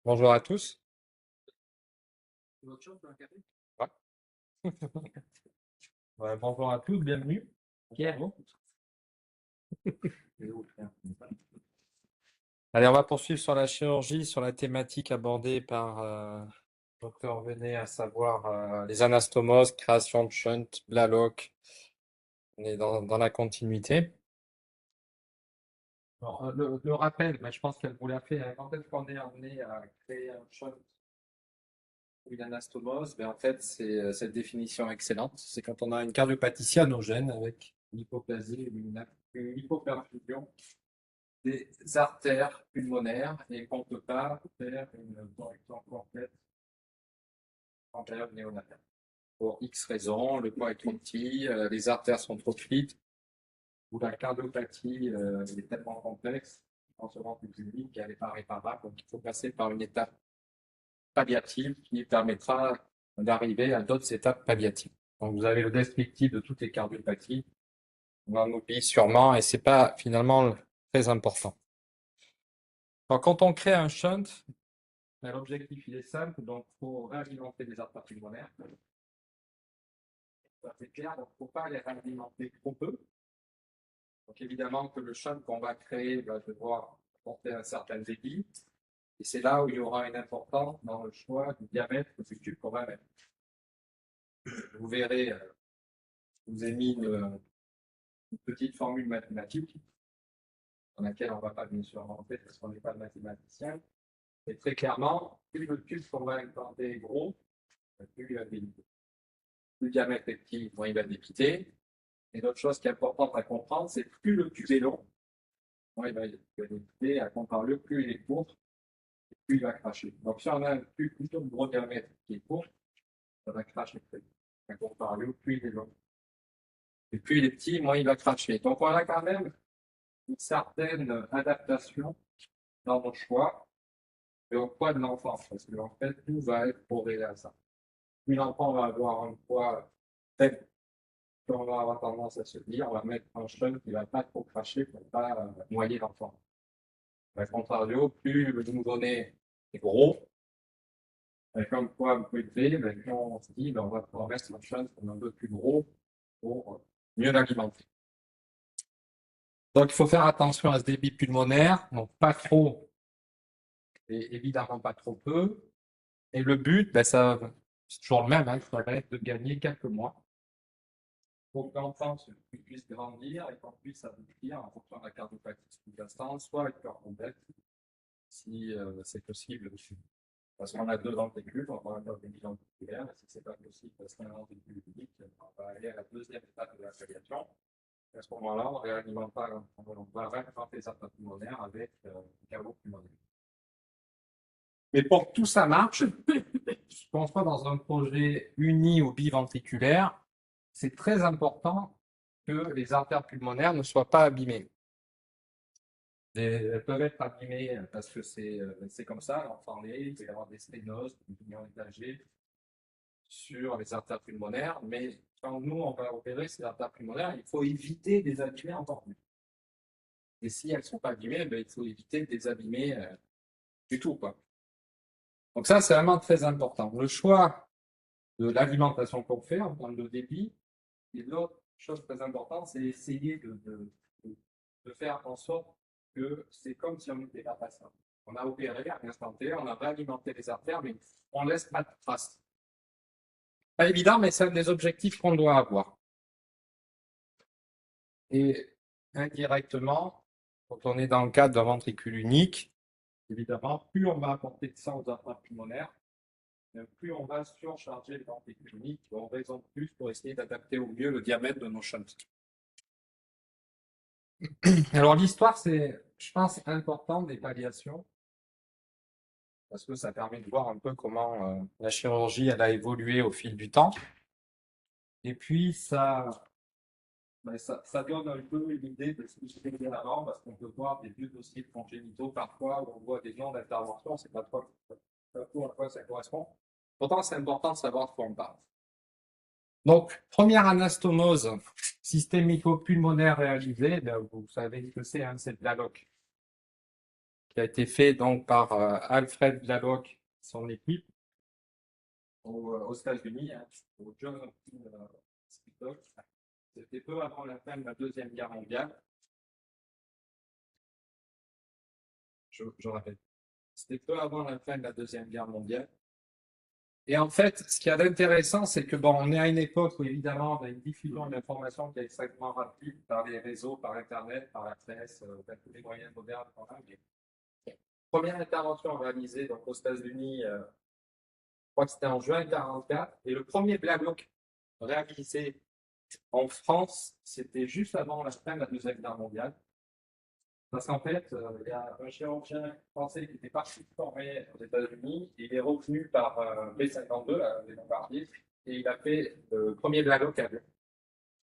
Bonjour à tous. Ouais. Ouais, bonjour à tous, bienvenue. Pierre. Allez, on va poursuivre sur la chirurgie, sur la thématique abordée par Dr Venet, à savoir les anastomoses, création de shunt, Blalock. On est dans la continuité. Alors, le rappel, mais je pense qu'elle vous l'a fait, hein, quand est-ce qu'on est amené à créer un shunt ou une anastomose? Ben, en fait, c'est cette définition excellente. C'est quand on a une cardiopathie cyanogène avec une hypoplasie, une hypoperfusion des artères pulmonaires et qu'on ne peut pas faire une correction complète en période néonatale. Pour X raisons, le poids est trop petit, les artères sont trop petites, ou la cardiopathie est tellement complexe, en ce moment public, qu'elle n'est pas réparable, donc il faut passer par une étape palliative qui permettra d'arriver à d'autres étapes palliatives. Donc vous avez le descriptif de toutes les cardiopathies, on en oublie sûrement, et c'est pas finalement très important. Alors, quand on crée un shunt, l'objectif il est simple, donc il faut réalimenter les artères pulmonaires. Ça c'est clair, donc il ne faut pas les réalimenter trop peu. Donc évidemment que le shunt qu'on va créer va devoir apporter un certain débit. Et c'est là où il y aura une importance dans le choix du diamètre du tube qu'on va mettre. Vous verrez, je vous ai mis une petite formule mathématique dans laquelle on ne va pas bien sûr rentrer parce qu'on n'est pas mathématicien. Et très clairement, plus le tube qu'on va implanter est gros, plus il va débiter. Plus le diamètre est petit, moins il va débiter. Et l'autre chose qui est importante à comprendre, c'est plus le tube est long, moins il va débiter. À contrario, plus il est court, plus il va cracher. Donc si on a un tube plutôt de gros diamètre qui est court, ça va cracher plus. À contrario, plus il est long. Et plus il est petit, moins il va cracher. Donc on a quand même une certaine adaptation dans nos choix et au poids de l'enfant, parce que en fait, tout va être corrélé à ça. Plus l'enfant va avoir un poids faible, plus on va avoir tendance à se dire, on va mettre un shunt qui ne va pas trop cracher pour ne pas noyer l'enfant. A contrario, plus le nouveau-né est gros, avec un poids un peu élevé, ben, quand on se dit, ben, on va pouvoir mettre un shunt un peu plus gros pour mieux l'alimenter. Donc, il faut faire attention à ce débit pulmonaire, donc pas trop et évidemment pas trop peu. Et le but, ben, c'est toujours le même, hein, ça va être de gagner quelques mois pour que l'enfant puisse grandir et qu'on puisse aboutir en fonction de la cardiopathie sous-jacente, soit avec cœur complet, si c'est possible. Parce qu'on a deux ventricules, on va avoir des ventriculaires, et si ce n'est pas possible parce qu'on a un ventricule unique, on va aller à la deuxième étape de la palliation. À ce moment-là, on va réalimenter les artères pulmonaires avec le caveau pulmonaire. Mais pour que tout ça marche, qu'on soit dans un projet uni ou biventriculaire, c'est très important que les artères pulmonaires ne soient pas abîmées. Elles peuvent être abîmées parce que c'est comme ça, l'enfant né, il peut y avoir des sténoses, des opinions étagées sur les artères pulmonaires, mais quand nous, on va opérer ces artères pulmonaires, il faut éviter de les abîmer encore plus. Et si elles ne sont pas abîmées, ben, il faut éviter de les abîmer du tout, quoi. Donc ça, c'est vraiment très important. Le choix de l'alimentation qu'on fait en termes de débit, et l'autre chose très importante, c'est essayer de faire en sorte que c'est comme si on n'était pas patient. On a opéré à l'instant T, on a réalimenté les artères, mais on ne laisse pas de traces. Pas évident, mais c'est un des objectifs qu'on doit avoir. Et indirectement, quand on est dans le cadre d'un ventricule unique, évidemment, plus on va apporter de sang aux artères pulmonaires, plus on va surcharger le ventricule unique, on raison de plus pour essayer d'adapter au mieux le diamètre de nos shunts. Alors l'histoire, c'est, je pense, important des palliations, parce que ça permet de voir un peu comment la chirurgie elle a évolué au fil du temps. Et puis ça donne un peu une idée de ce qui se faisait avant, parce qu'on peut voir des vieux dossiers congénitaux parfois où on voit des noms d'intervention, c'est pas trop à quoi ça correspond. Pourtant, c'est important de savoir de quoi on parle. Donc, première anastomose systémico-pulmonaire réalisée, ben, vous savez ce que c'est, hein, c'est de la loc. qui a été fait donc par Alfred Blalock, son équipe, aux États-Unis, hein, au John Hopkins Hospital. C'était peu avant la fin de la Deuxième Guerre mondiale. Je rappelle. C'était peu avant la fin de la Deuxième Guerre mondiale. Et en fait, ce qui est intéressant, c'est que bon, on est à une époque où évidemment on a une diffusion d'informations qui est extrêmement rapide par les réseaux, par Internet, par la presse, tous les moyens modernes. Première intervention réalisée donc, aux États-Unis, je crois que c'était en juin 1944, et le premier Blalock réalisé en France, c'était juste avant la fin de la Deuxième Guerre mondiale. Parce qu'en fait, il y a un chirurgien français qui était parti former aux États-Unis, il est revenu par B-52, les bombardiers, et il a fait le premier Blalock à Lyon.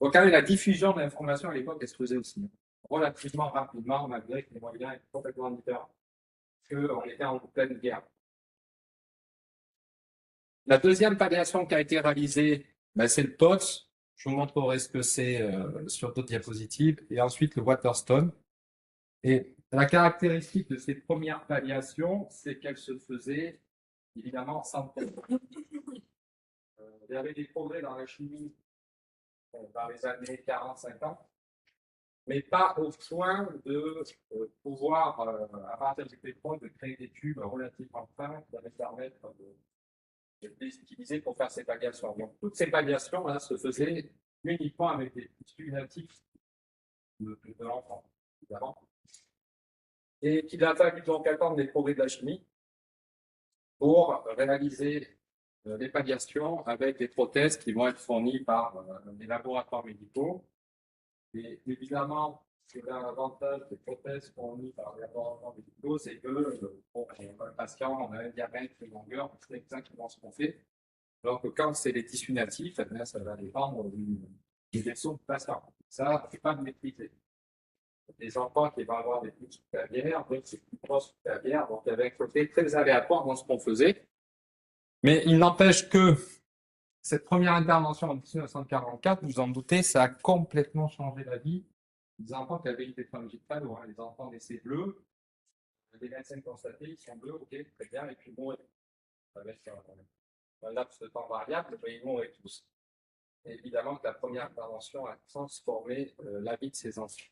Donc, quand même, la diffusion de l'information à l'époque, elle se faisait aussi relativement rapidement, malgré que les moyens étaient complètement différents, qu'on était en pleine guerre. La deuxième palliation qui a été réalisée, ben, c'est le POTS. Je vous montrerai ce que c'est sur d'autres diapositives. Et ensuite, le Waterstone. Et la caractéristique de ces premières palliations, c'est qu'elles se faisaient évidemment sans tête. Il y avait des progrès dans la chimie dans les années 40-50, mais pas au point de pouvoir, à partir du pétrole, de créer des tubes relativement fins qui allaient permettre de les utiliser pour faire ces palliations. Donc, toutes ces palliations là, se faisaient uniquement avec des tissus natifs de l'enfant, évidemment. Et qu'il a fallu donc attendre les progrès de la chimie pour réaliser les palliations avec des prothèses qui vont être fournies par les laboratoires médicaux. Et évidemment, l'avantage des prothèses fournies par les laboratoires médicaux, c'est que pour un patient, on a un diamètre, une longueur, on sait exactement ce qu'on fait. Alors que quand c'est les tissus natifs, eh bien, ça va dépendre du vaisseau du patient. Ça, c'est pas de maîtriser. Des enfants qui vont avoir des petites clavières, d'autres c'est plus grosses clavières, donc il y avait un côté très aléatoire dans ce qu'on faisait. Mais il n'empêche que cette première intervention en 1944, vous en doutez, ça a complètement changé la vie des enfants qui avaient une technologie de panneau. Hein. Les enfants naissaient bleus, les médecins constataient, ils sont bleus, ok, très bien, et puis bon, avec un laps de temps variable, ils mouraient tous. Et évidemment que la première intervention a transformé la vie de ces enfants.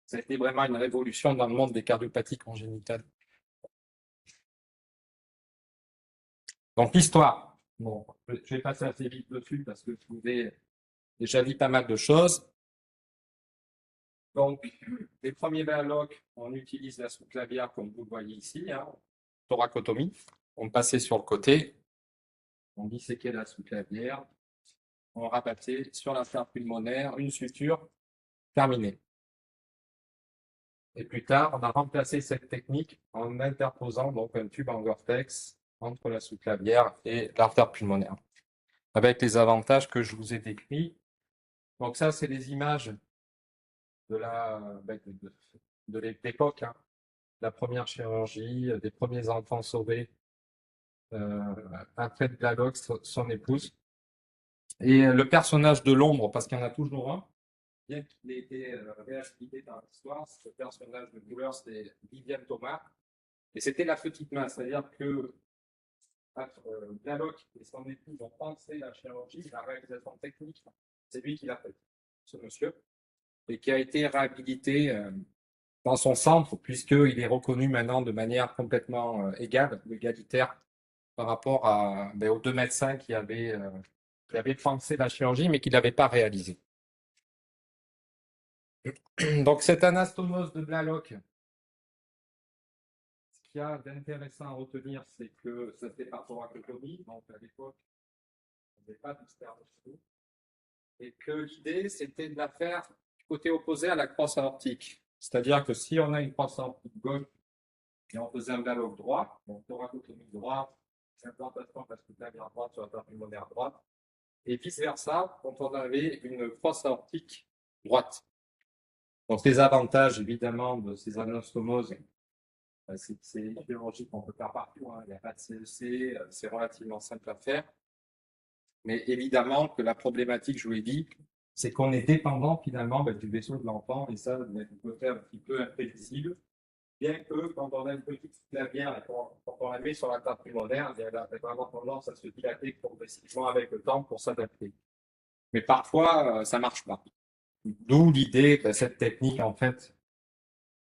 Ça a été vraiment une révolution dans le monde des cardiopathies congénitales. Donc, l'histoire. Bon, je vais passer assez vite dessus parce que je vous ai déjà dit pas mal de choses. Donc, les premiers Blalock, on utilise la sous-clavière comme vous le voyez ici, hein, thoracotomie. On passait sur le côté, on disséquait la sous-clavière, on rabattait sur l'artère pulmonaire une suture terminée. Et plus tard, on a remplacé cette technique en interposant donc un tube en vortex entre la sous-clavière et l'artère pulmonaire, avec les avantages que je vous ai décrits. Donc ça, c'est les images de l'époque, hein. La première chirurgie, des premiers enfants sauvés, après Blalock, son épouse. Et le personnage de l'ombre, parce qu'il y en a toujours un, bien qu'il ait été réhabilité dans l'histoire, ce personnage de douleur, c'était Viviane Thomas. Et c'était la petite main, c'est-à-dire que Blalock et son épouse ont pensé la chirurgie, la réalisation technique, c'est lui qui l'a fait, ce monsieur, et qui a été réhabilité dans son centre, puisqu'il est reconnu maintenant de manière complètement égale, égalitaire, par rapport aux deux médecins qui avaient pensé la chirurgie, mais qui ne l'avaient pas réalisée. Donc, cette anastomose de Blalock, ce qu'il y a d'intéressant à retenir, c'est que ça fait par thoracotomie, donc à l'époque, on n'avait pas d'hystérotomie, et que l'idée, c'était de la faire du côté opposé à la crosse aortique. C'est-à-dire que si on a une crosse aortique gauche et on faisait un Blalock droit, donc thoracotomie droite, implantation de la sous-clavière droite sur la partie pulmonaire droite, et vice-versa quand on avait une crosse aortique droite. Donc, les avantages, évidemment, de ces anastomoses, c'est une chirurgie qu'on peut faire partout, hein. Il n'y a pas de CEC, c'est relativement simple à faire. Mais évidemment que la problématique, je vous l'ai dit, c'est qu'on est dépendant finalement du vaisseau de l'enfant, et ça, du côté un petit peu imprévisible. bien que quand on a une petite clavière et quand on la met sur la table pulmonaire, elle a vraiment tendance à se dilater progressivement avec le temps pour s'adapter. Mais parfois, ça marche pas. D'où l'idée que cette technique, en fait,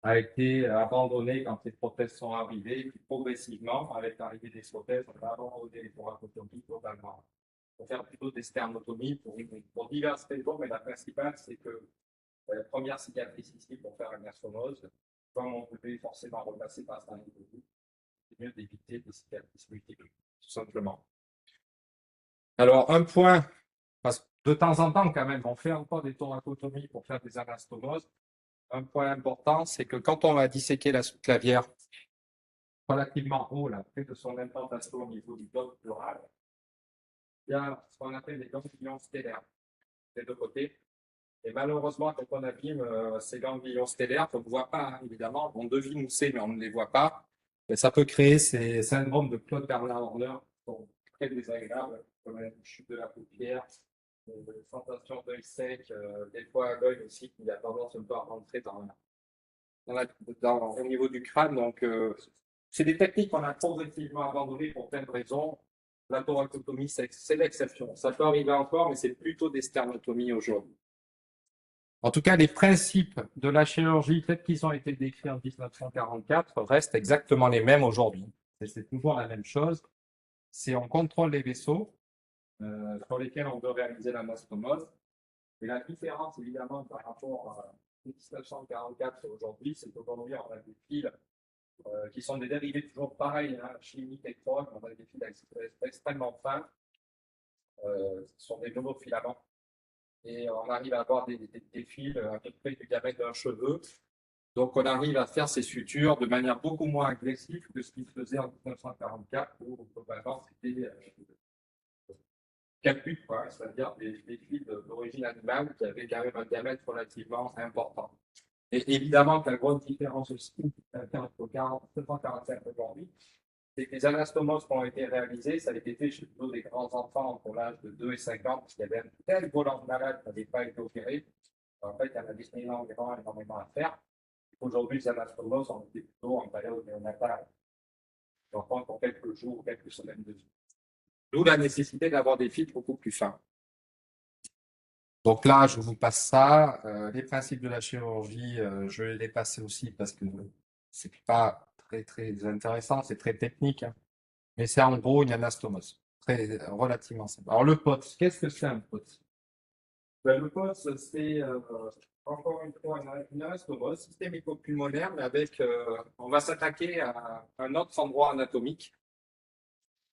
a été abandonnée quand les prothèses sont arrivées, puis progressivement, avec l'arrivée des prothèses, on a abandonné les thoracotomies globalement. Pour faire plutôt des sternotomies pour diverses raisons, mais la principale, c'est que la première cicatrice ici pour faire une astomose, comme on devait forcément repasser par un niveau, c'est mieux d'éviter des cicatrices multiples, tout simplement. Alors, un point, parce que de temps en temps, quand même, on fait encore des thoracotomies pour faire des anastomoses. Un point important, c'est que quand on va disséquer la sous-clavière relativement haut, là, près de son implantation au niveau du dôme pleural, il y a ce qu'on appelle les ganglions stellaires des deux côtés. Et malheureusement, quand on abîme ces ganglions stellaires, qu'on ne voit pas, hein, évidemment, on devine où c'est, mais on ne les voit pas, et ça peut créer ces syndromes de Claude Bernard Horner qui sont très désagréables, comme la chute de la paupière, sensation d'œil sec, des fois l'œil aussi qui a tendance un peu à rentrer au niveau du crâne. Donc, c'est des techniques qu'on a progressivement abandonnées pour plein de raisons. La thoracotomie, c'est l'exception. Ça peut arriver encore, mais c'est plutôt des sternotomies aujourd'hui. En tout cas, les principes de la chirurgie tels qu'ils ont été décrits en 1944 restent exactement les mêmes aujourd'hui. C'est toujours la même chose. C'est on contrôle les vaisseaux sur lesquels on veut réaliser l'anastomose. Et la différence, évidemment, par rapport à 1944 et aujourd'hui, c'est qu'aujourd'hui, on a des fils qui sont des dérivés toujours pareils, hein, chimiques et chromes. On a des fils extrêmement fins. Ce sont des monofilaments. Et on arrive à avoir des fils à peu près du diamètre d'un cheveu. Donc, on arrive à faire ces sutures de manière beaucoup moins agressive que ce qui se faisait en 1944, où globalement, c'était caput, c'est-à-dire des fils d'origine animale qui avaient quand même un diamètre relativement important. Et évidemment, la grande différence aussi entre 1945 et aujourd'hui, c'est que les anastomoses qui ont été réalisées, ça a été fait chez plutôt des grands enfants entre l'âge de 2 et 5 ans, parce qu'il y avait un tel volant de malade qui n'avait pas été opéré. En fait, il y en avait énormément à faire. Aujourd'hui, les anastomoses ont été plutôt en période néonatale, d'enfants pour quelques jours, quelques semaines de vie. D'où la nécessité d'avoir des fils beaucoup plus fins. Donc là, je vous passe ça. Les principes de la chirurgie, je vais les passer aussi parce que c'est pas très intéressant, c'est très technique, hein. Mais c'est en gros une anastomose, relativement simple. Alors le POTS, qu'est-ce que c'est un POTS? Ben, le POTS, c'est encore une fois une anastomose, système hypopulmonaire, mais avec, on va s'attaquer à un autre endroit anatomique.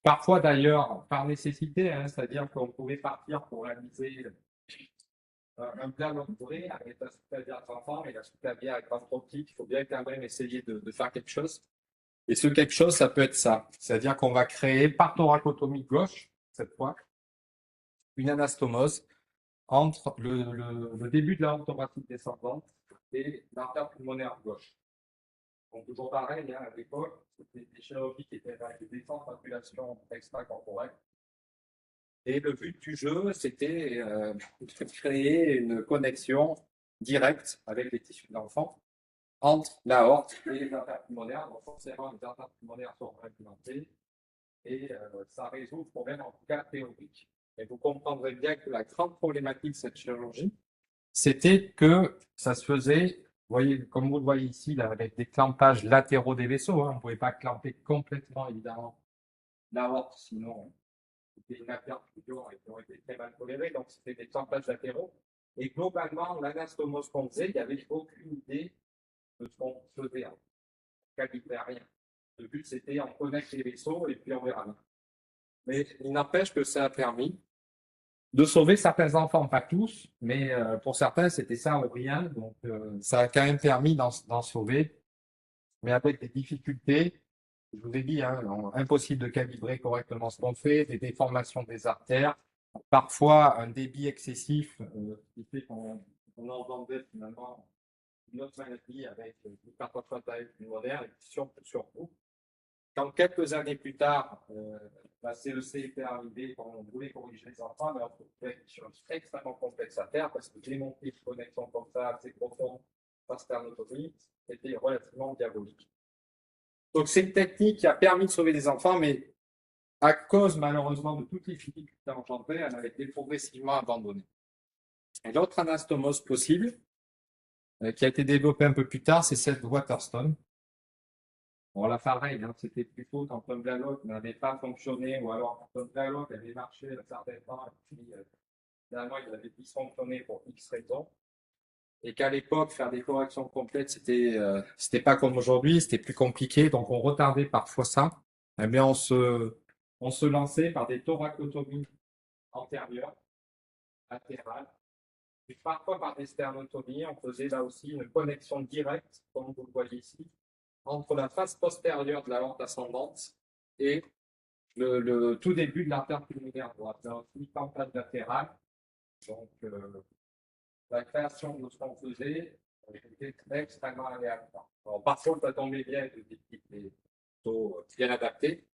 Parfois d'ailleurs par nécessité, hein, c'est-à-dire qu'on pouvait partir pour réaliser un plan entouré avec la sous-clavière d'enfant et la sous-clavière avec ventre optique. Il faut bien quand même essayer de faire quelque chose. Et ce quelque chose, ça peut être ça. C'est-à-dire qu'on va créer par thoracotomie gauche, cette fois, une anastomose entre le début de la rampe thoracique descendante et l'artère pulmonaire gauche. Donc, toujours pareil, hein, à l'époque, c'était des chirurgies qui étaient avec des centrapulations extracorporelles. Et le but du jeu, c'était de créer une connexion directe avec les tissus de l'enfant entre l'aorte et les artères pulmonaires. Donc, forcément, les artères pulmonaires sont implémentées et ça résout le problème, en tout cas théorique. Et vous comprendrez bien que la grande problématique de cette chirurgie, c'était que ça se faisait, vous voyez, comme vous le voyez ici, là, avec des clampages latéraux des vaisseaux. Hein, on ne pouvait pas clamper complètement, évidemment, l'aorte, sinon c'était une perfusion et qui ont été très mal tolérées. Donc, c'était des clampages latéraux. Et globalement, l'anastomose qu'on faisait, il n'y avait aucune idée de ce qu'on faisait. On ne calibrait rien. Le but, c'était on connecte les vaisseaux et puis on verra. Mais il n'empêche que ça a permis de sauver certains enfants, pas tous, mais pour certains, c'était ça ou rien. Donc, ça a quand même permis d'en sauver, mais avec des difficultés. Je vous ai dit, hein, impossible de calibrer correctement ce qu'on fait, des déformations des artères, parfois un débit excessif qui fait qu'on engendrait finalement une autre maladie avec l'hypertrophique pulmonaire et surtout. Quand quelques années plus tard, la CEC était arrivée, quand on voulait corriger les enfants, mais on trouvait une chose extrêmement complexe à faire parce que démonter une connexion comme ça, assez profonde, par sternotomie, était relativement diabolique. Donc, c'est une technique qui a permis de sauver des enfants, mais à cause malheureusement de toutes les difficultés engendrées, elle a été progressivement abandonnée. Et l'autre anastomose possible, qui a été développée un peu plus tard, c'est celle de Waterstone. Bon, là, pareil, hein, c'était plutôt quand un dialogue n'avait pas fonctionné, ou alors quand un dialogue avait marché à un certain temps, et puis finalement il avait dysfonctionné pour X raisons. Et qu'à l'époque, faire des corrections complètes, c'était pas comme aujourd'hui, c'était plus compliqué, donc on retardait parfois ça. Eh bien, on se lançait par des thoracotomies antérieures, latérales, puis parfois par des sternotomies. On faisait là aussi une connexion directe, comme vous le voyez ici, entre la face postérieure de la horte ascendante et le tout début de l'artère pulmonaire droite. Là aussi, campane latérale. Donc, la création de ce qu'on faisait était extrêmement aléatoire. Alors, parfois, ça tombait bien, des types plutôt bien adaptés,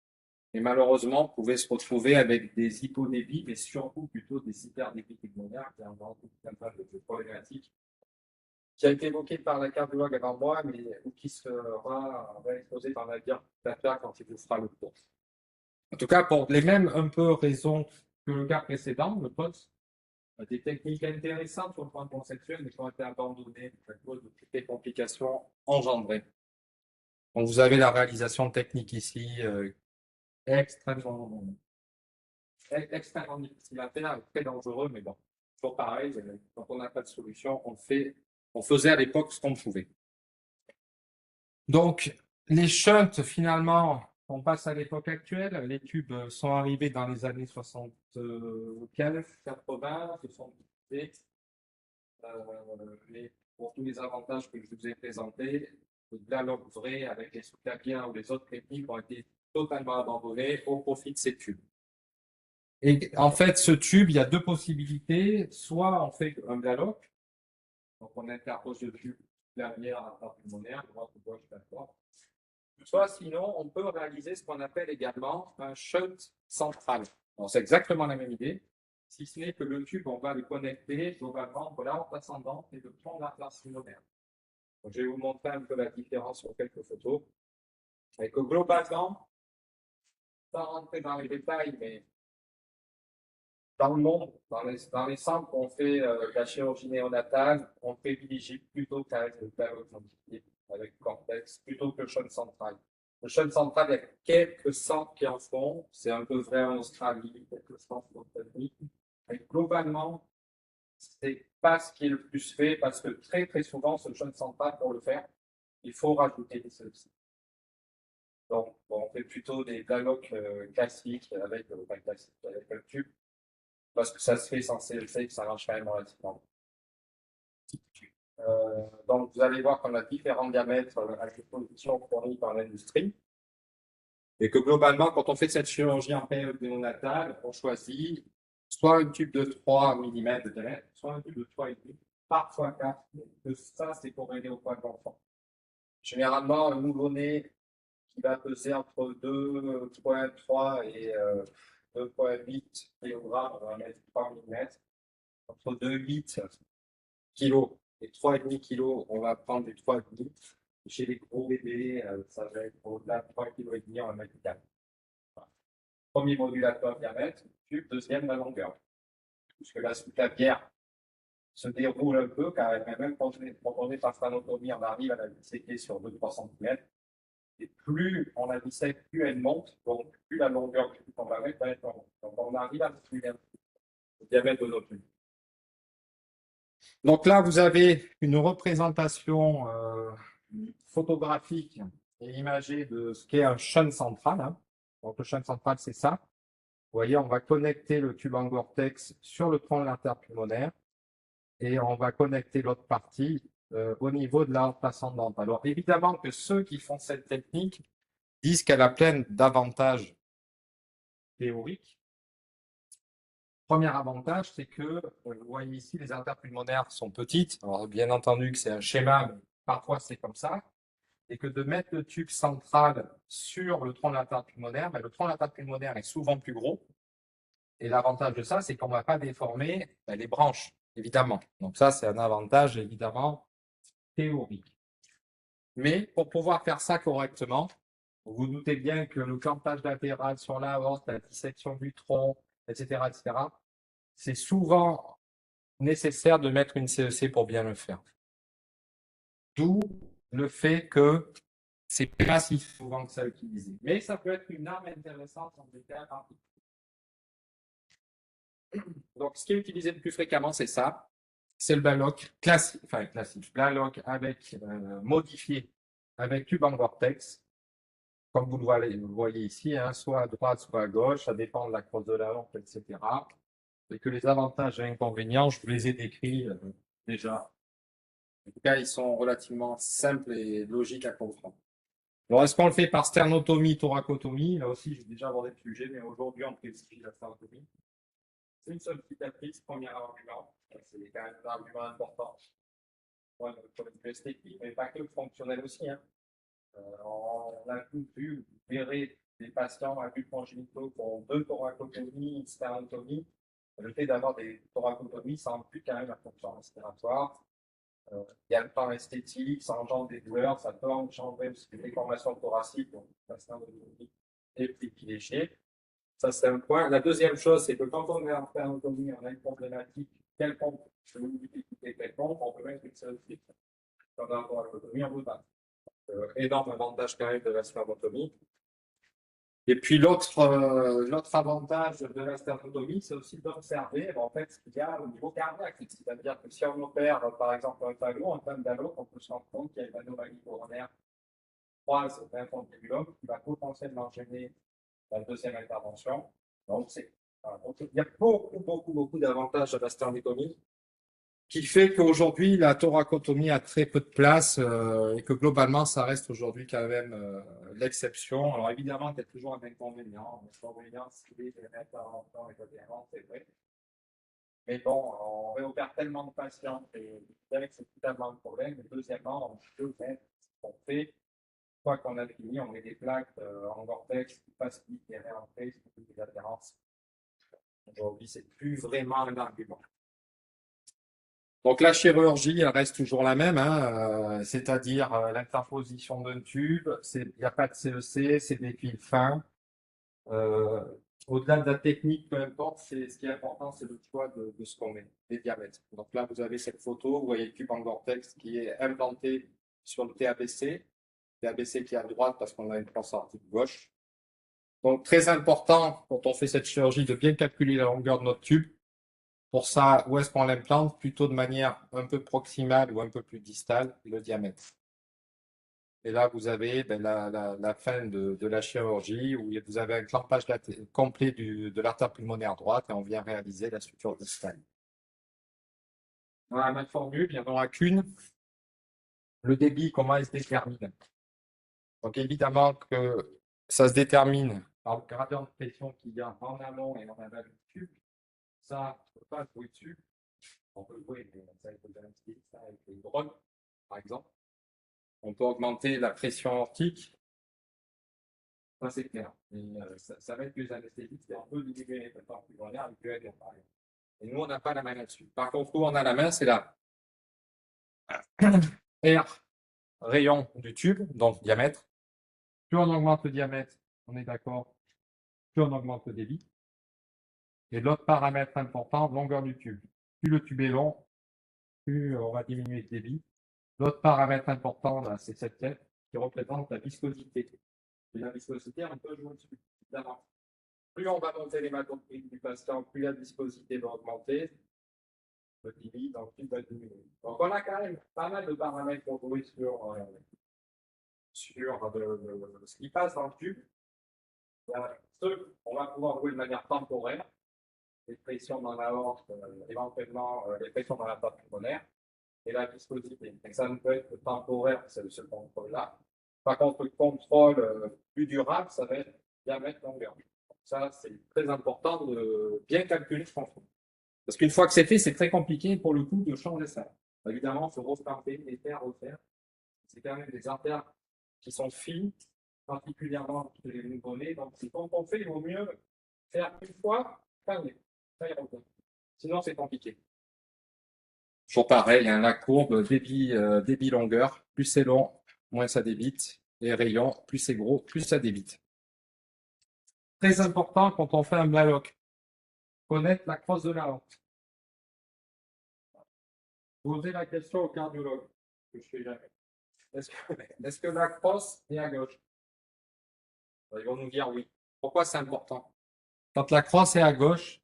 mais malheureusement, on pouvait se retrouver avec des hypodébies, mais surtout plutôt des hyperdébies pulmonaires, qui est un de problématique qui a été évoqué par la cardiologue avant moi, mais qui sera exposé par la bienfaiteur quand il vous fera le cours. En tout cas, pour les mêmes un peu raisons que le cas précédent, le POTS, des techniques intéressantes sur le plan conceptuel, mais qui ont été abandonnées à cause de toutes les complications engendrées. Donc, vous avez la réalisation technique ici, extrêmement difficile à faire, très dangereux, mais bon, toujours pareil, quand on n'a pas de solution, on faisait à l'époque ce qu'on pouvait. Donc, les shunts, finalement, on passe à l'époque actuelle. Les tubes sont arrivés dans les années 75, 80, se sont utilisés. Pour tous les avantages que je vous ai présentés, le dialogue vrai avec les sous-claviers ou les autres techniques ont été totalement abandonnés au profit de ces tubes. Et en fait, ce tube, il y a deux possibilités. Soit on fait un dialogue, donc on interpose le tube clavier à la pulmonaire, droite ou gauche, d'accord. Soit sinon, on peut réaliser ce qu'on appelle également un shunt central. C'est exactement la même idée, si ce n'est que le tube, on va le connecter globalement entre la horte ascendante et le tronc de l'artère pulmonaire. Je vais vous montrer un peu la différence sur quelques photos. Et que globalement, sans rentrer dans les détails, mais dans le monde, dans les centres où on fait la chirurgie néonatale, on privilégie plutôt qu'avec le dialogue avec cortex, plutôt que le shunt central. Le shunt central, il y a quelques centres qui en font. C'est un peu vrai en Australie, quelques centres en Australie. Mais globalement, c'est pas ce qui est le plus fait parce que très souvent, ce shunt central, pour le faire, il faut rajouter des cellules. Donc, on fait plutôt des dialogues classiques avec le tube parce que ça se fait sans CLC et que ça marche quand même relativement. Donc, vous allez voir qu'on a différents diamètres à disposition fournis par l'industrie. Et que globalement, quand on fait cette chirurgie en période néonatale, on choisit soit un tube de 3 mm de diamètre, soit un tube de 3,5, parfois 4. Ça, c'est pour aider au poids de l'enfant. Généralement, un nouveau-né qui va peser entre 2,3 et 2,8 kg, on va mettre 3 mm. Entre 2,8 kg et 3,5 kg, on va prendre des 3,5. Chez les gros bébés, ça va être au-delà de 3,5 kg, on va mettre 4. Premier modulateur diamètre, tube, deuxième la longueur. Puisque la sous-clavière se déroule un peu, car même quand on est par sternotomie, on arrive à la disséquer sur 2-3 cm. Et plus on la dissèque, plus elle monte, donc plus la longueur qu'on va mettre va être en haut. Donc on arrive à le diamètre de notre tube. Donc là, vous avez une représentation photographique et imagée de ce qu'est un shunt central. Hein. Donc le shunt central, c'est ça. Vous voyez, on va connecter le tube en Gore-Tex sur le tronc de l'artère pulmonaire et on va connecter l'autre partie au niveau de la horte ascendante. Alors évidemment que ceux qui font cette technique disent qu'elle a plein d'avantages théoriques. Premier avantage, c'est que, vous voyez ici, les artères pulmonaires sont petites. Alors bien entendu que c'est un schéma, mais parfois c'est comme ça. Et que de mettre le tube central sur le tronc de l'artère pulmonaire, le tronc de l'artère pulmonaire est souvent plus gros. Et l'avantage de ça, c'est qu'on ne va pas déformer les branches, évidemment. Donc ça, c'est un avantage, évidemment, théorique. Mais pour pouvoir faire ça correctement, Vous vous doutez bien que le plantage latéral sur l'aorte, la dissection du tronc, etc., etc., c'est souvent nécessaire de mettre une CEC pour bien le faire. D'où le fait que c'est pas si souvent que ça utilisé. Mais ça peut être une arme intéressante en des cas particuliers. Donc, ce qui est utilisé le plus fréquemment, c'est ça. C'est le Blalock classique, enfin classique, Blalock avec modifié avec tube en vortex, comme vous le voyez ici, hein, soit à droite, soit à gauche, ça dépend de la crosse de la lampe, etc. Et que les avantages et inconvénients, je vous les ai décrits déjà. En tout cas, ils sont relativement simples et logiques à comprendre. Alors, est-ce qu'on le fait par sternotomie, thoracotomie? Là aussi, j'ai déjà abordé le sujet, mais aujourd'hui, on privilégie la sternotomie. C'est une seule cicatrice, premier argument. C'est quand même un argument important. Ouais, pour l'esthétique, mais pas que fonctionnel aussi. Hein. On a tous vu, vous verrez des patients à but congénitaux qui ont 2 thoracotomies, une sternotomie. Le fait d'avoir des thoracotomies, ça ampute quand même la fonction respiratoire. Il y a le temps esthétique, ça engendre des douleurs, ça peut engendrer aussi des déformations thoraciques, donc la sternotomie est privilégiée. Ça, c'est un point. La deuxième chose, c'est que quand on est en sternotomie, on a une problématique quelconque, une difficulté quelconque, on peut mettre une seule fibre. Quand on a une thoracotomie, on peut pas. Énorme avantage quand même de la sternotomie. Et puis l'autre avantage de la sternotomie, c'est aussi d'observer en fait ce qu'il y a au niveau cardiaque. C'est-à-dire que si on opère par exemple un talon, un tendalo, on peut se rendre compte qu'il y a une anomalie coronaire croise d'un condylome qui va potentiellement gêner la deuxième intervention. Donc, il y a beaucoup d'avantages à la sternotomie qui fait qu'aujourd'hui, la thoracotomie a très peu de place et que globalement, ça reste aujourd'hui quand même l'exception. Alors évidemment, il y a toujours un inconvénient. L'inconvénient, c'est les interventions évidemment, c'est vrai. Mais bon, on réopère tellement de patients et c'est tellement de problèmes. Et deuxièmement, on peut mettre ce qu'on fait. Une fois qu'on a fini, on met des plaques en vortex qui facilitent les réentrées, les adhérences. Aujourd'hui, c'est plus vraiment un argument. Donc la chirurgie, elle reste toujours la même, hein, c'est-à-dire l'interposition d'un tube, il n'y a pas de CEC, c'est des fils fins. Au-delà de la technique, peu importe, ce qui est important, c'est le choix de ce qu'on met, des diamètres. Donc là, vous avez cette photo, vous voyez le tube en vortex qui est implanté sur le TABC qui est à droite parce qu'on a une crosse articulaire gauche. Donc très important, quand on fait cette chirurgie, de bien calculer la longueur de notre tube. Pour ça, où est-ce qu'on l'implante? Plutôt de manière un peu proximale ou un peu plus distale, le diamètre. Et là, vous avez la fin de la chirurgie où vous avez un clampage complet de l'artère pulmonaire droite et on vient réaliser la suture distale. Dans la même formule, il n'y en aura qu'une. Le débit, comment il se détermine? Donc évidemment que ça se détermine par le gradient de pression qu'il y a en amont et en aval du tube. Ça, on ne peut pas jouer dessus. On peut jouer, mais ça, il faut ça avec les drones, par exemple. On peut augmenter la pression aortique. Ça, c'est clair. Et, ça va être plus anesthésique, c'est un peu diminuer le temps pulmonaire avec le LR, par exemple. Et nous, on n'a pas la main là-dessus. Par contre, où on a la main, c'est là. R, rayon du tube, donc diamètre. Plus on augmente le diamètre, on est d'accord, plus on augmente le débit. Et l'autre paramètre important, longueur du tube. Plus le tube est long, plus on va diminuer le débit. L'autre paramètre important, c'est cette tête qui représente la viscosité. Et la viscosité, on peut jouer dessus, évidemment. Plus on va monter l'hématocrite du patient, plus la viscosité va augmenter, le débit, donc il va diminuer. Donc on a quand même pas mal de paramètres pour jouer sur ce qui passe dans le tube. On va pouvoir jouer de manière temporaire, les pressions dans la horte, éventuellement les pressions dans la porte pulmonaire et la viscosité. Et ça ne peut être temporaire, c'est ce contrôle-là. Par contre, le contrôle plus durable, ça va être diamètre longueur. Ça, c'est très important de bien calculer ce qu'on fait. Parce qu'une fois que c'est fait, c'est très compliqué pour le coup de changer ça. Évidemment, il faut repartir, les faire, refaire. C'est quand même des artères qui sont fines, particulièrement chez les nouveau-nés. Donc, c'est quand on fait, il vaut mieux faire une fois, fermer. Ça, il revient. Sinon, c'est compliqué. Toujours pareil, hein, la courbe débit longueur, plus c'est long, moins ça débite. les rayons, plus c'est gros, plus ça débite. Très important quand on fait un Blalock, connaître la crosse de la hanche. Posez la question au cardiologue, que je fais jamais. Est-ce que la crosse est à gauche? Ils vont nous dire oui. Pourquoi c'est important? Quand la crosse est à gauche,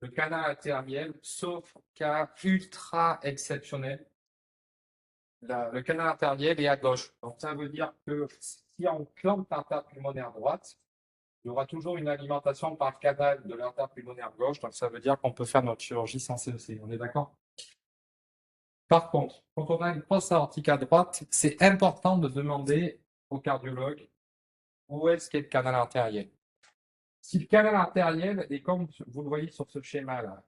le canal artériel, sauf cas ultra exceptionnel, le canal artériel est à gauche. Donc ça veut dire que si on clampe l'artère pulmonaire droite, il y aura toujours une alimentation par le canal de l'artère pulmonaire gauche. Donc ça veut dire qu'on peut faire notre chirurgie sans CEC. On est d'accord? Par contre, quand on a une crosse aortique à droite, c'est important de demander au cardiologue où est-ce qu'est le canal artériel. Si le canal artériel est comme vous le voyez sur ce schéma-là,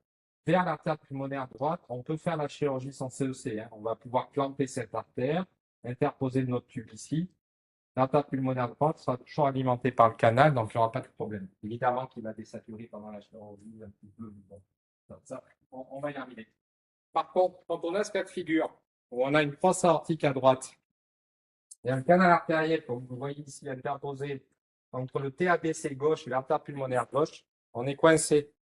vers l'artère pulmonaire droite, on peut faire la chirurgie sans CEC. On va pouvoir clamper cette artère, interposer notre tube ici. L'artère pulmonaire droite sera toujours alimentée par le canal, donc il n'y aura pas de problème. Évidemment qu'il va désaturer pendant la chirurgie un petit peu. Bon, on va y arriver. Par contre, quand on a ce cas de figure, où on a une crosse aortique à droite, et un canal artériel, comme vous voyez ici, interposé entre le TABC gauche et l'artère pulmonaire gauche, on est coincé.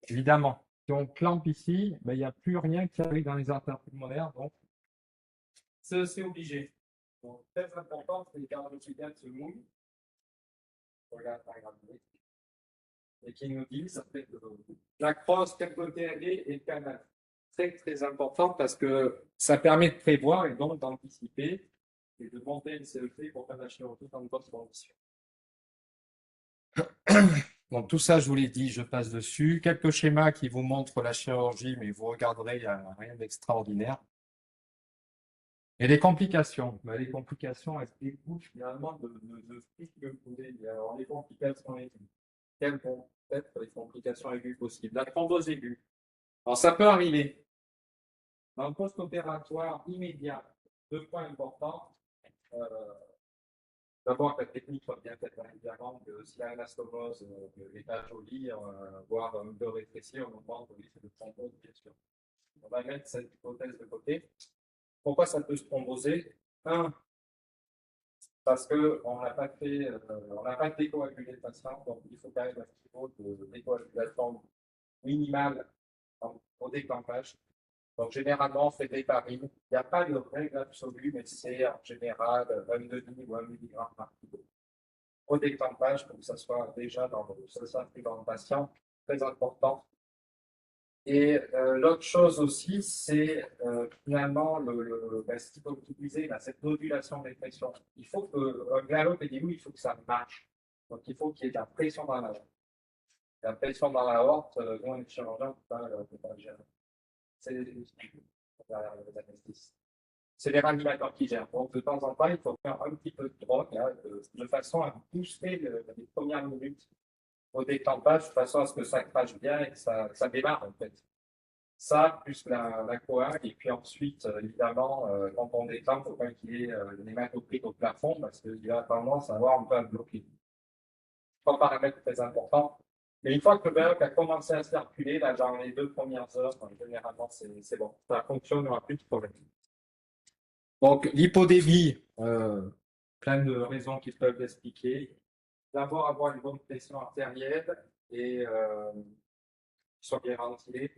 Évidemment, si on clampe ici, ben, il n'y a plus rien qui arrive dans les artères pulmonaires, donc c'est obligé. Donc, très important que les cardiopulmonaires se mouillent. Regarde, et qui nous disent la crosse, quel côté elle est et le canal. Très, très important parce que ça permet de prévoir et donc d'anticiper et de monter une CET pour faire la chirurgie dans de bonnes conditions. Donc tout ça, je vous l'ai dit, je passe dessus. Quelques schémas qui vous montrent la chirurgie, mais vous regarderez, il n'y a rien d'extraordinaire. Et les complications, les complications, elles découlent finalement de ce que vous voulez. Alors les complications aiguës, quelles vont être les complications aiguës possibles? La thrombose aiguë. Alors ça peut arriver. Dans le post-opératoire immédiat, deux points importants. D'abord, la technique soit bien faite, évidemment, que s'il y a une astomose, l'état joli, voire un peu rétréci, on augmente le risque de thrombose, bien sûr. On va mettre cette hypothèse de côté. Pourquoi ça peut se thromboser? Un, parce qu'on n'a pas fait, on n'a pas décoagulé le patient, donc il faut quand même un niveau de décoagulation minimale au déclampage. Donc, généralement, on fait des paris. Il n'y a pas de règle absolue, mais c'est en général 1,5 ou 1 milligramme par kilo. Au déclampage, pour que ça soit déjà dans le patient, très important. Et l'autre chose aussi, c'est finalement ce qu'il faut utiliser, cette modulation des pressions. Il faut que, Glalo dit oui, il faut que ça marche. Donc, il faut qu'il y ait de la pression dans la horte. La pression dans la horte, nous, les chirurgiens, on ne peut pas gérer. C'est les réanimateurs qui gèrent. Donc, de temps en temps, il faut faire un petit peu de drogue de façon à booster les premières minutes au déclampage, de façon à ce que ça crache bien et que ça démarre, en fait. Ça, plus la coag, et puis ensuite, évidemment, quand on déclampe, il faut pas qu'il y ait une hématocrite au plafond, parce qu'il a tendance à avoir un peu à bloquer. Trois paramètres très importants. Mais une fois que le bloc a commencé à circuler, là, dans les 2 premières heures, généralement, c'est bon. Ça fonctionne, il n'y aura plus de problème. Donc, l'hypodébit, plein de raisons qui peuvent l'expliquer. D'abord, avoir une bonne pression artérielle et soit bien ventilée,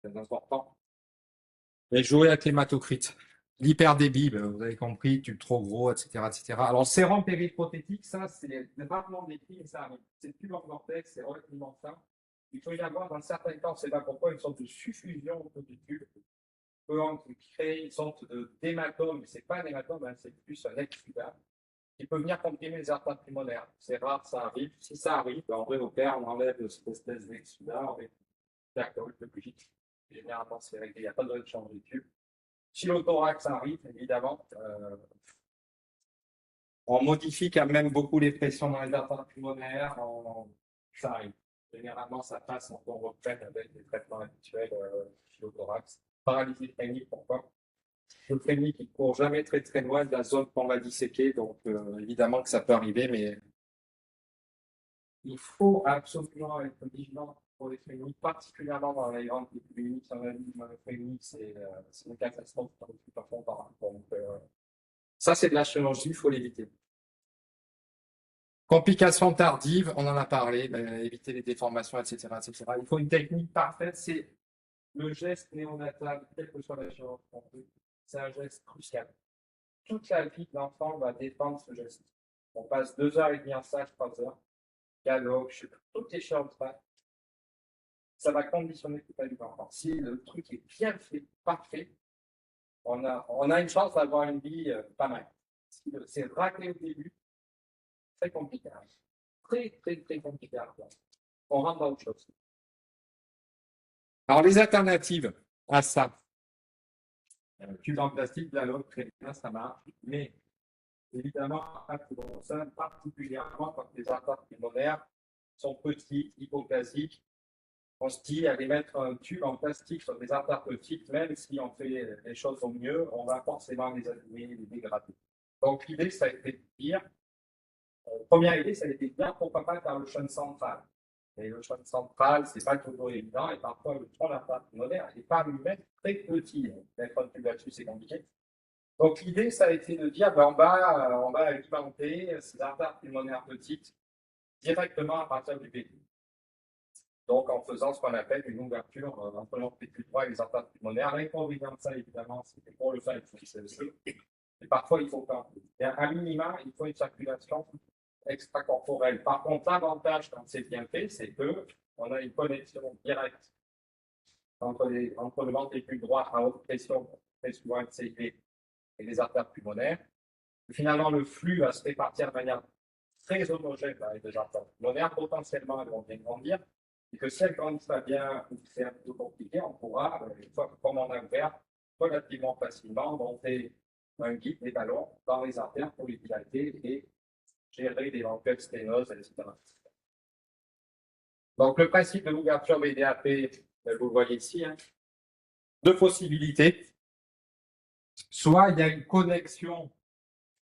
c'est important. Et jouer avec l'hématocrite. L'hyperdébit, vous avez compris, tube trop gros, etc., etc. Alors, le sérum périprothétique, ça, c'est rarement décrit, mais ça arrive. C'est plus dans le vortex, c'est relativement simple. Il faut y avoir, dans certains cas, on ne sait pas pourquoi, une sorte de suffusion autour du tube peut créer une sorte d'hématome, mais ce n'est pas un hématome, hein, c'est plus un exudat, qui peut venir comprimer les artères pulmonaires. C'est rare, ça arrive. Si ça arrive, ben, on réopère, on enlève cette espèce d'exudat, on récupère le plus vite. Généralement, c'est réglé, il n'y a pas besoin de changer de tube. Si le thorax arrive, évidemment, on modifie quand même beaucoup les pressions dans les artères pulmonaires, ça arrive. Généralement, ça passe quand on reprenne avec des traitements habituels chez le thorax. Paralysie phrénique, pourquoi? Le phrénique, il ne court jamais très très loin de la zone qu'on va disséquer, donc évidemment que ça peut arriver, mais il faut absolument être vigilant pour les phréniques, particulièrement dans les grandes épidémies. Le phrénique, c'est une catastrophe dans le fond par rapport. Donc, Ça, c'est de la chirurgie, il faut l'éviter. Complications tardives, on en a parlé, éviter les déformations, etc., etc. Il faut une technique parfaite, c'est le geste néonatal, quelle que soit la chirurgie, c'est un geste crucial. Toute la vie de l'enfant va dépendre de ce geste. On passe 2h30 en salle, 3 heures, dialogue, toutes les chirurgies, ça va conditionner toute la vie de l'enfant. Si le truc est bien fait, parfait, on a une chance d'avoir une vie pas mal. Si c'est raclé au début, très compliqué. Très, très, très compliqué. On rentre dans autre chose. Alors, les alternatives à ça, tube en plastique, dialogue, très bien, ça marche, mais évidemment, ça, particulièrement quand les artères pulmonaires sont petites, hypoplasiques, on se dit, aller mettre un tube en plastique sur des artères petites, même si on fait les choses au mieux, on va forcément les abîmer, les dégrader. Donc, l'idée, ça a été de dire, première idée, ça a été de dire, pourquoi pas faire le shunt central. Et le shunt central, c'est pas toujours évident, et parfois, le tronc d'artère pulmonaire n'est pas lui-même très petit. Mettre un tube là-dessus, c'est compliqué. Donc, l'idée, ça a été de dire, on va alimenter ces artères pulmonaires petites directement à partir du PQ. Donc, en faisant ce qu'on appelle une ouverture entre le PQ3 et les artères pulmonaires. L'inconvénient de ça, évidemment, c'est que pour le faire, il faut CEC. Et parfois, il faut pas. Et à minima, il faut une circulation extracorporelle. Par contre, l'avantage, quand c'est bien fait, c'est qu'on a une connexion directe entre le ventricule droit à haute pression, pression CIP, et les artères pulmonaires. Et finalement, le flux va se répartir de manière très homogène avec les artères pulmonaires. Potentiellement, elles vont bien grandir. Et que si elles grandissent pas bien ou que c'est un peu compliqué, on pourra, une fois que comme on a ouvert, relativement facilement monter un guide, des ballons dans les artères pour les dilater et gérer d'éventuelles sténoses, etc. Donc, le principe de l'ouverture BDAP, vous le voyez ici, deux possibilités. Soit il y a une connexion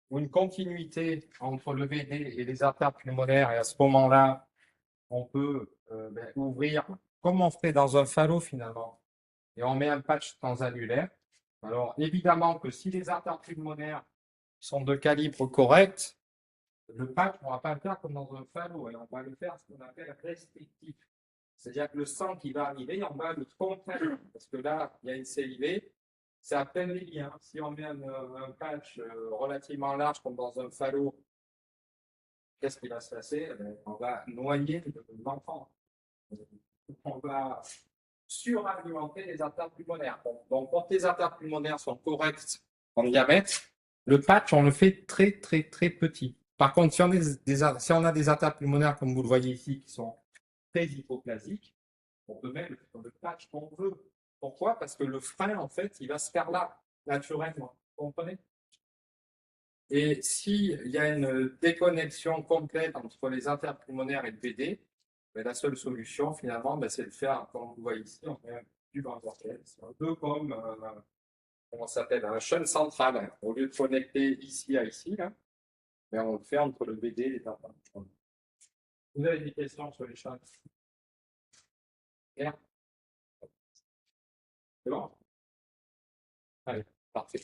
ou une continuité entre le VD et les artères pulmonaires, et à ce moment-là, on peut ouvrir comme on ferait dans un falot finalement, et on met un patch transannulaire. Alors évidemment que si les artères pulmonaires sont de calibre correct, le patch, on ne va pas le faire comme dans un falot, et on va le faire ce qu'on appelle restrictif. C'est-à-dire que le sang qui va arriver, on va le contraindre, parce que là, il y a une CIV, c'est à peine les liens. Si on met un patch relativement large comme dans un falot, qu'est-ce qui va se passer? On va noyer l'enfant. On va suralimenter les artères pulmonaires. Donc, quand les artères pulmonaires sont correctes en diamètre, le patch, on le fait très, très, très petit. Par contre, si on a des artères pulmonaires, comme vous le voyez ici, qui sont très hypoplasiques, on peut mettre le patch qu'on veut. Pourquoi? Parce que le frein, en fait, il va se faire là, naturellement. Vous comprenez? Et s'il y a une déconnexion complète entre les artères pulmonaires et le PD, la seule solution, finalement, c'est de faire, comme vous voyez ici, on met un tube en vortex. C'est un peu comme, comment ça s'appelle, un shunt central. Au lieu de connecter ici à ici, là, on le fait entre le BD et les artères. Vous avez des questions sur les shunts? C'est bon? Allez, parfait.